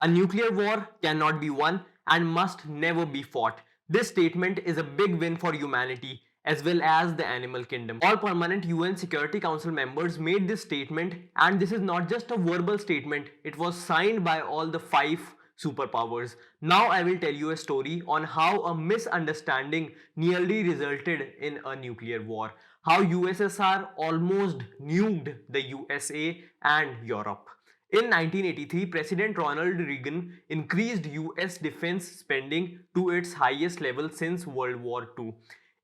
A nuclear war cannot be won and must never be fought. This statement is a big win for humanity as well as the animal kingdom. All permanent UN Security Council members made this statement, and this is not just a verbal statement, it was signed by all the 5 superpowers. Now I will tell you a story on how a misunderstanding nearly resulted in a nuclear war. How USSR almost nuked the USA and Europe. In 1983, President Ronald Reagan increased US defense spending to its highest level since World War II.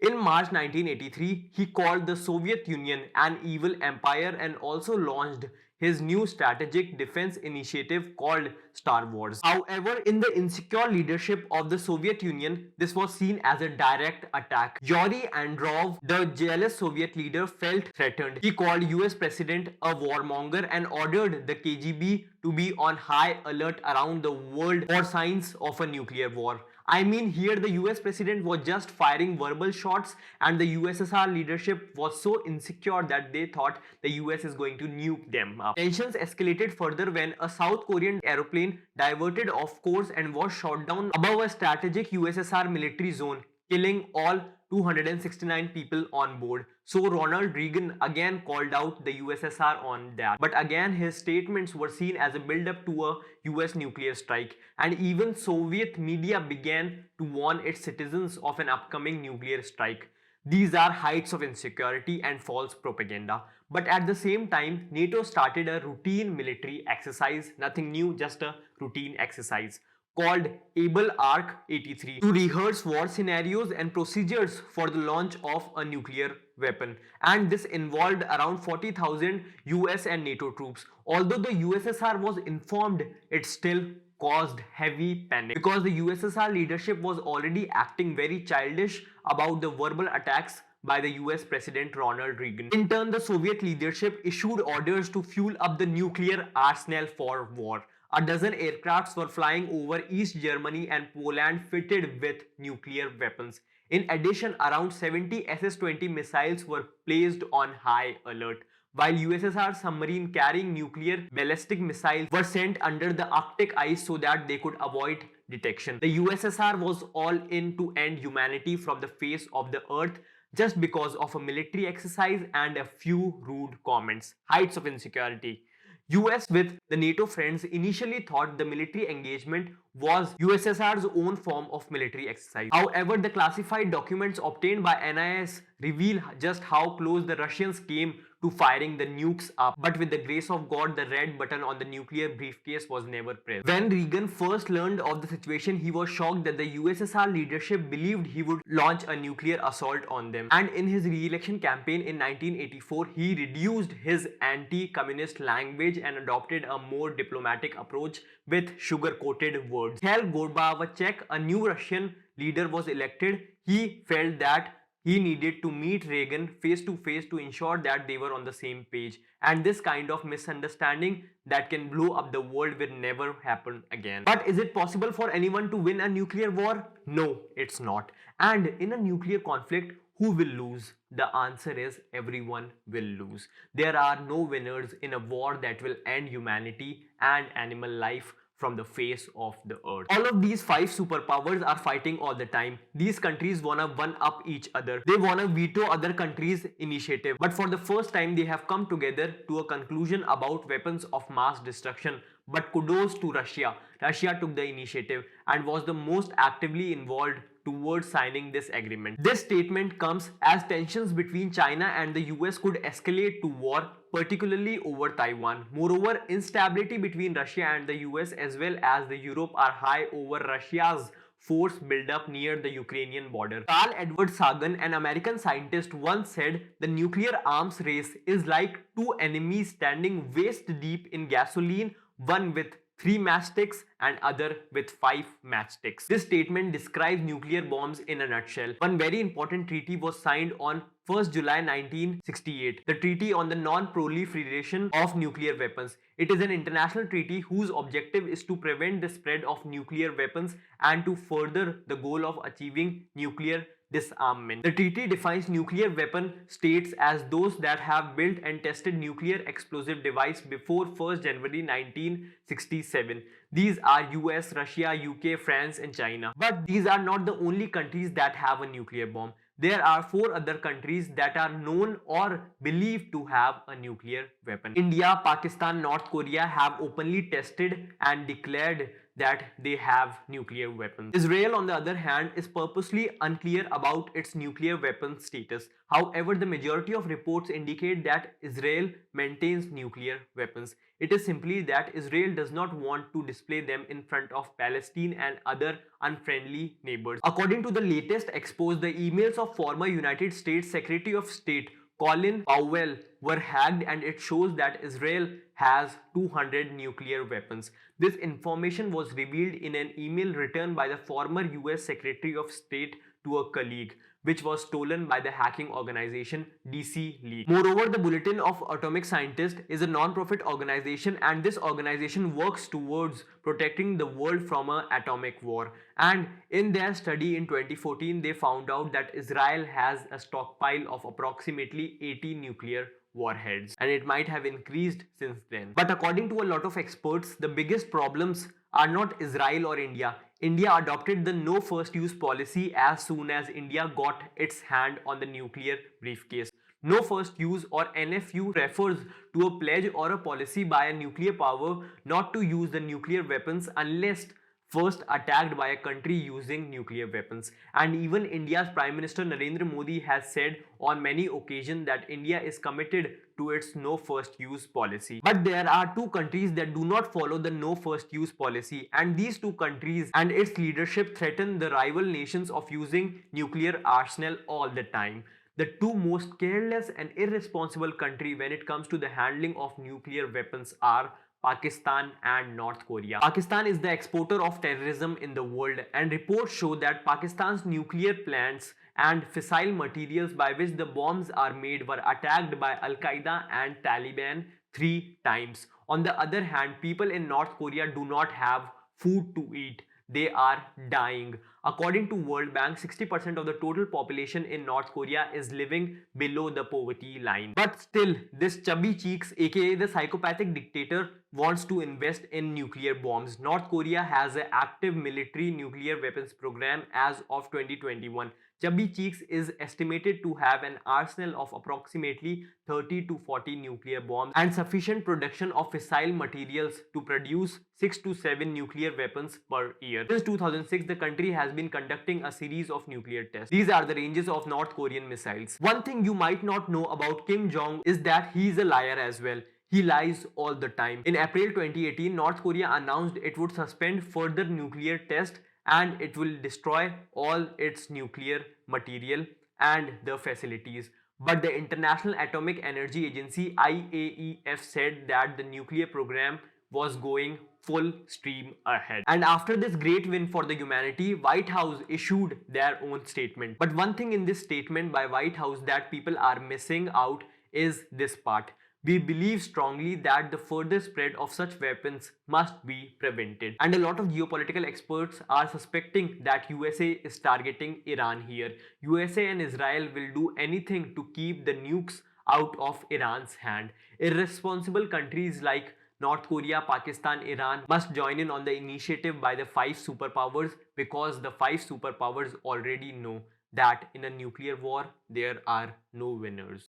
In March 1983, he called the Soviet Union an evil empire and also launched his new strategic defense initiative called Star Wars. However, in the insecure leadership of the Soviet Union, this was seen as a direct attack. Yuri Andropov, the jealous Soviet leader, felt threatened. He called US President a warmonger and ordered the KGB to be on high alert around the world for signs of a nuclear war. I mean, here the US president was just firing verbal shots, and the USSR leadership was so insecure that they thought the US is going to nuke them up. Tensions escalated further when a South Korean aeroplane diverted off course and was shot down above a strategic USSR military zone, killing all 269 people on board. So Ronald Reagan again called out the USSR on that. But again, his statements were seen as a build-up to a US nuclear strike, and even Soviet media began to warn its citizens of an upcoming nuclear strike. These are heights of insecurity and false propaganda. But at the same time, NATO started a routine military exercise, nothing new, just a routine exercise called Able Arc 83 to rehearse war scenarios and procedures for the launch of a nuclear weapon. And this involved around 40,000 US and NATO troops. Although the USSR was informed, it still caused heavy panic because the USSR leadership was already acting very childish about the verbal attacks by the US President Ronald Reagan. In turn, the Soviet leadership issued orders to fuel up the nuclear arsenal for war. A dozen aircrafts were flying over East Germany and Poland fitted with nuclear weapons. In addition, around 70 SS-20 missiles were placed on high alert, while USSR submarine carrying nuclear ballistic missiles were sent under the Arctic ice so that they could avoid detection. The USSR was all in to end humanity from the face of the earth just because of a military exercise and a few rude comments. Heights of insecurity. US with the NATO friends initially thought the military engagement was USSR's own form of military exercise. However, the classified documents obtained by NIS reveal just how close the Russians came to firing the nukes up, but with the grace of God, the red button on the nuclear briefcase was never pressed. When Reagan first learned of the situation, he was shocked that the USSR leadership believed he would launch a nuclear assault on them. And in his re-election campaign in 1984, he reduced his anti-communist language and adopted a more diplomatic approach with sugar-coated words. Mikhail Gorbachev, a new Russian leader, was elected. He felt that he needed to meet Reagan face to face to ensure that they were on the same page. And this kind of misunderstanding that can blow up the world will never happen again. But is it possible for anyone to win a nuclear war? No, it's not. And in a nuclear conflict, who will lose? The answer is everyone will lose. There are no winners in a war that will end humanity and animal life from the face of the earth. All of these 5 superpowers are fighting all the time. These countries wanna one up each other. They wanna veto other countries' initiative. But for the first time, they have come together to a conclusion about weapons of mass destruction. But kudos to Russia. Russia took the initiative and was the most actively involved towards signing this agreement. This statement comes as tensions between China and the US could escalate to war, particularly over Taiwan. Moreover, instability between Russia and the US as well as the Europe are high over Russia's force buildup near the Ukrainian border. Carl Edward Sagan, an American scientist, once said the nuclear arms race is like two enemies standing waist deep in gasoline, one with 3 matchsticks and other with 5 matchsticks. This statement describes nuclear bombs in a nutshell. One very important treaty was signed on 1st July 1968, the Treaty on the Non-Proliferation of Nuclear Weapons. It is an international treaty whose objective is to prevent the spread of nuclear weapons and to further the goal of achieving nuclear disarmament. The treaty defines nuclear weapon states as those that have built and tested nuclear explosive device before 1st January 1967. These are US, Russia, UK, France and China. But these are not the only countries that have a nuclear bomb. There are 4 other countries that are known or believed to have a nuclear weapon. India, Pakistan, North Korea have openly tested and declared that they have nuclear weapons. Israel, on the other hand, is purposely unclear about its nuclear weapon status. However, the majority of reports indicate that Israel maintains nuclear weapons. It is simply that Israel does not want to display them in front of Palestine and other unfriendly neighbors. According to the latest expose, the emails of former United States Secretary of State Colin Powell were hacked, and it shows that Israel has 200 nuclear weapons. This information was revealed in an email written by the former US Secretary of State to a colleague, which was stolen by the hacking organization DC Leak. Moreover, the Bulletin of Atomic Scientists is a non-profit organization, and this organization works towards protecting the world from an atomic war. And in their study in 2014, they found out that Israel has a stockpile of approximately 80 nuclear warheads, and it might have increased since then. But according to a lot of experts, the biggest problems are not Israel or India. India adopted the no first use policy as soon as India got its hand on the nuclear briefcase. No first use or NFU refers to a pledge or a policy by a nuclear power not to use the nuclear weapons unless first attacked by a country using nuclear weapons. And even India's Prime Minister Narendra Modi has said on many occasions that India is committed to its no first use policy. But there are 2 countries that do not follow the no first use policy, and these 2 countries and its leadership threaten the rival nations of using nuclear arsenal all the time. The 2 most careless and irresponsible country when it comes to the handling of nuclear weapons are Pakistan and North Korea. Pakistan is the exporter of terrorism in the world, and reports show that Pakistan's nuclear plants and fissile materials by which the bombs are made were attacked by Al-Qaeda and Taliban 3 times. On the other hand, people in North Korea do not have food to eat. They are dying. According to World Bank, 60% of the total population in North Korea is living below the poverty line. But still, this chubby cheeks, aka the psychopathic dictator, wants to invest in nuclear bombs. North Korea has an active military nuclear weapons program as of 2021. Chubby Cheeks is estimated to have an arsenal of approximately 30 to 40 nuclear bombs and sufficient production of fissile materials to produce 6 to 7 nuclear weapons per year. Since 2006, the country has been conducting a series of nuclear tests. These are the ranges of North Korean missiles. One thing you might not know about Kim Jong is that he is a liar as well. He lies all the time. In April 2018, North Korea announced it would suspend further nuclear tests and it will destroy all its nuclear material and the facilities. But the International Atomic Energy Agency IAEF said that the nuclear program was going full stream ahead. And after this great win for the humanity, White House issued their own statement. But one thing in this statement by White House that people are missing out is this part. We believe strongly that the further spread of such weapons must be prevented. And a lot of geopolitical experts are suspecting that USA is targeting Iran here. USA and Israel will do anything to keep the nukes out of Iran's hand. Irresponsible countries like North Korea, Pakistan, Iran must join in on the initiative by the 5 superpowers, because the 5 superpowers already know that in a nuclear war there are no winners.